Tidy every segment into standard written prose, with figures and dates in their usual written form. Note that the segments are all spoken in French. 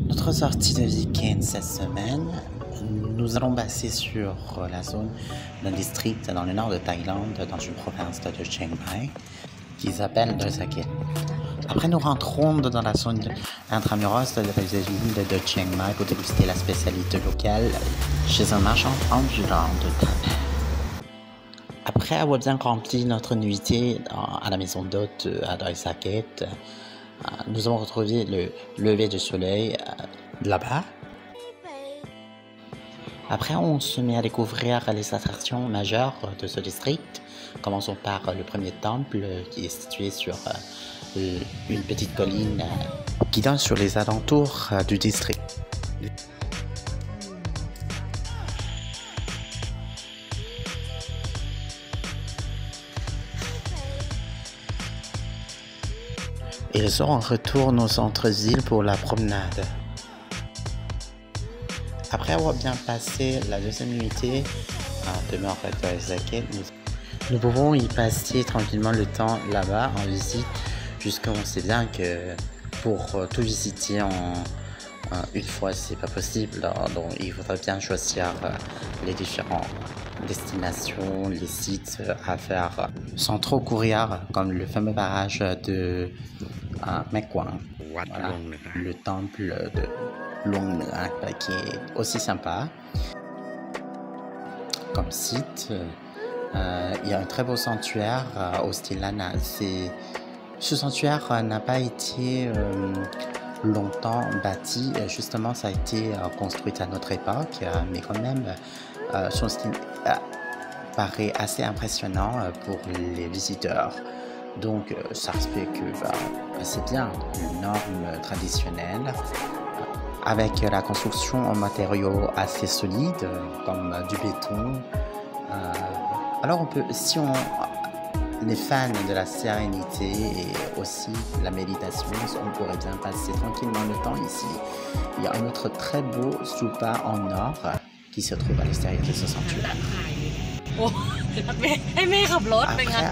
Notre sortie de week-end cette semaine, nous allons passer sur la zone d'un district dans le nord de Thaïlande, dans une province de Chiang Mai, qui s'appelle Doi Sakit. Après, nous rentrons dans la zone intramuros de la ville de Chiang Mai pour déguster la spécialité locale chez un marchand ambulant de Thailand. Après avoir bien rempli notre nuitée à la maison d'hôte à Doi Sakit, nous avons retrouvé le lever du soleil là-bas. Après, on se met à découvrir les attractions majeures de ce district. Commençons par le premier temple qui est situé sur une petite colline qui donne sur les alentours du district. Et le soir, on retourne au centre-ville pour la promenade. Après avoir bien passé la deuxième nuitée à demeure de Doi Sakit, nous pouvons y passer tranquillement le temps là-bas en visite, puisqu'on sait bien que pour tout visiter une fois, c'est pas possible. Donc il faudrait bien choisir les différentes destinations, les sites à faire sans trop courir, comme le fameux barrage de Mekwan. Voilà, le temple de Luang Nua qui est aussi sympa comme site. Il y a un très beau sanctuaire au style Lana. Ce sanctuaire n'a pas été longtemps bâti, justement ça a été construit à notre époque, mais quand même son style paraît assez impressionnant pour les visiteurs. Donc ça respecte assez bien une norme traditionnelle, avec la construction en matériaux assez solides comme du béton. Alors on peut, si on est fan de la sérénité et aussi la méditation, on pourrait bien passer tranquillement le temps ici. Il y a un autre très beau stupa en or qui se trouve à l'extérieur de ce sanctuaire. Après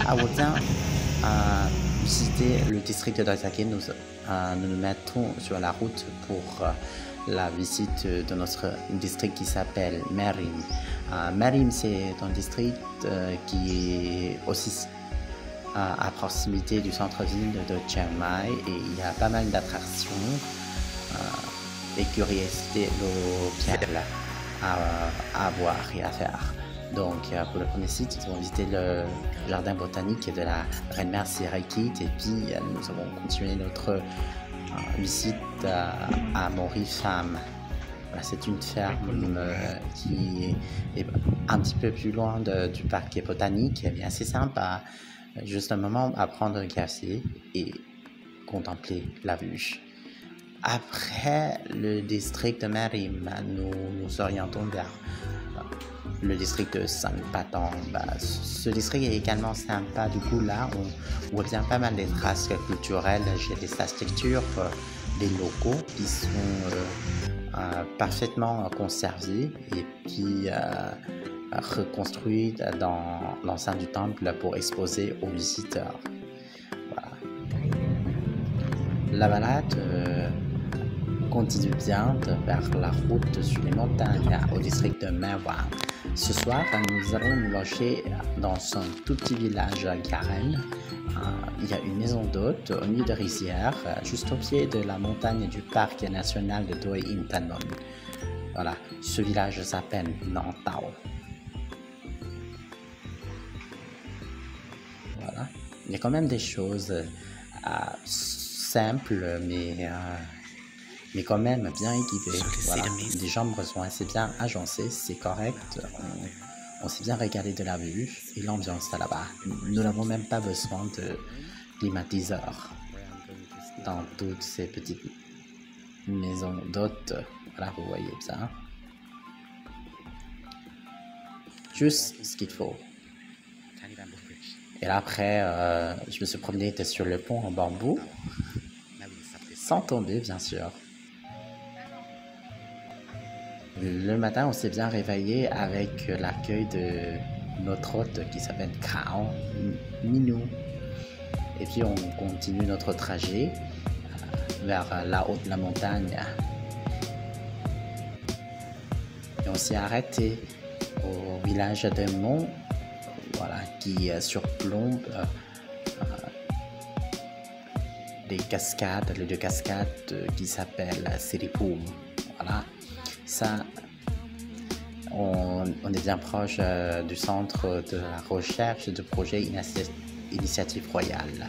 avoir bien visité le district de Doi Sakit, nous nous mettons sur la route pour la visite de notre district qui s'appelle Merim. Merim, c'est un district qui est aussi à proximité du centre-ville de Chiang Mai, et il y a pas mal d'attractions et curiosités locales à voir et à faire. Donc pour le premier site, nous avons visité le jardin botanique de la reine-mère Sirikit, et puis nous avons continué notre visite à Mori Farm. Voilà, c'est une ferme qui est un petit peu plus loin du parc botanique, mais assez sympa. Juste un moment à prendre un café et contempler la vue. Après le district de Merim, nous nous orientons vers le district de Sanpatong. Ce district est également sympa. Du coup, là, on voit bien pas mal des traces culturelles chez des architectures des locaux qui sont parfaitement conservés et puis reconstruits dans l'enceinte du temple pour exposer aux visiteurs. Voilà. La balade continue bien vers la route sur les montagnes au district de Mae Wang. Ce soir, nous allons nous loger dans un tout petit village à Karen. Il y a une maison d'hôte au milieu de rizières, juste au pied de la montagne du parc national de Doi Inthanon. Voilà, ce village s'appelle Nong Tao. Voilà, il y a quand même des choses simples, mais quand même bien équipées. Voilà. Les chambres sont assez bien agencées, c'est correct. On s'est bien regardé de la vue et l'ambiance là-bas. Nous n'avons même pas besoin de climatiseur dans toutes ces petites maisons d'hôtes. Voilà, vous voyez ça. Juste ce qu'il faut. Et là, après, je me suis promené sur le pont en bambou, sans tomber, bien sûr. Le matin, on s'est bien réveillé avec l'accueil de notre hôte qui s'appelle Kao Minou. Et puis on continue notre trajet vers la haute de la montagne. Et on s'est arrêté au village de Mont, voilà, qui surplombe les deux cascades qui s'appellent Siripum. Voilà, ça, on est bien proche du centre de la recherche du projet Initiative Royale.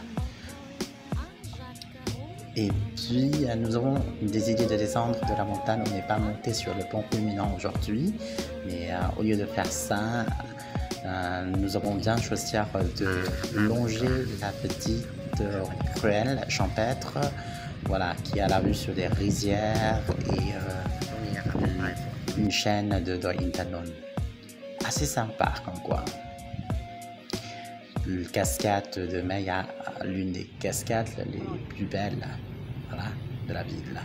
Et puis, nous avons des idées de descendre de la montagne. On n'est pas monté sur le pont culminant aujourd'hui, mais au lieu de faire ça, nous avons bien choisi de longer la petite ruelle champêtre, voilà, qui a la vue sur des rizières et une chaîne de Intanon. Assez sympa comme quoi. La cascade de Maya, l'une des cascades les plus belles, voilà, de la ville.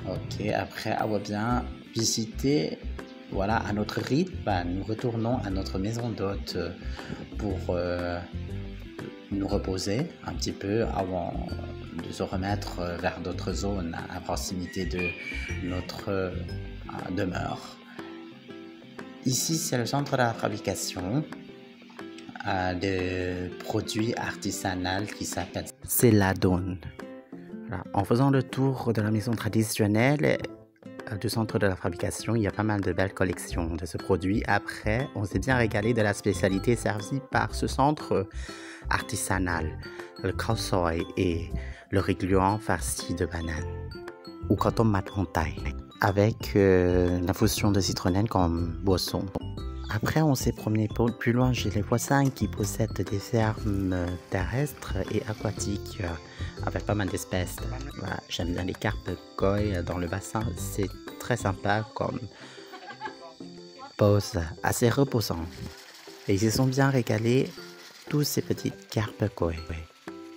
Ok, après avoir bien visité, voilà, à notre rythme, nous retournons à notre maison d'hôte pour nous reposer un petit peu avant de se remettre vers d'autres zones à proximité de notre demeure. Ici, c'est le centre de la fabrication de produits artisanaux qui s'appelle Celadon. Voilà. En faisant le tour de la maison traditionnelle du centre de la fabrication, il y a pas mal de belles collections de ce produit. Après, on s'est bien régalé de la spécialité servie par ce centre artisanal, le khao soi et le régluant farci de banane, ou kotom mat hontai, avec l'infusion de citronnelle comme boisson. Après, on s'est promené plus loin chez les voisins qui possèdent des fermes terrestres et aquatiques avec pas mal d'espèces. Voilà, j'aime bien les carpes koi dans le bassin, c'est très sympa comme pose, assez reposant. Et ils se sont bien régalés, tous ces petites carpes koi.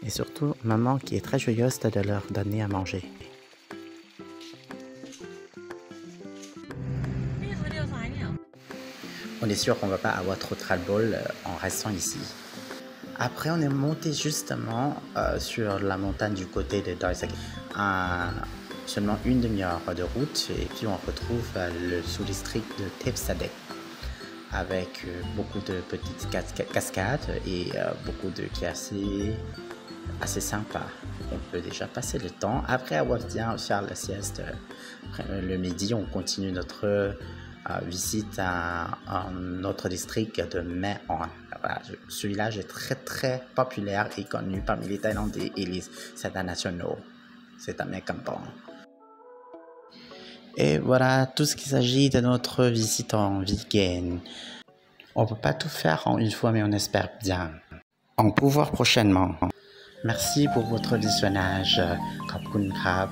Et surtout, maman qui est très joyeuse de leur donner à manger. On est sûr qu'on ne va pas avoir trop de ras-le-bol en restant ici. Après, on est monté justement sur la montagne du côté de Doisaki, à seulement une demi-heure de route, et puis on retrouve le sous-district de Tepsadek, avec beaucoup de petites cascades et beaucoup de qui est assez sympa. On peut déjà passer le temps. Après avoir bien fait la sieste, le midi, on continue notre visite à notre district de Mae On. Voilà, ce village est très très populaire et connu parmi les Thaïlandais et les Sata nationaux. C'est un Mae Kampong. Et voilà tout ce qu'il s'agit de notre visite en week-end. On ne peut pas tout faire en une fois, mais on espère bien en pouvoir prochainement. Merci pour votre visionnage. Khop kun krap.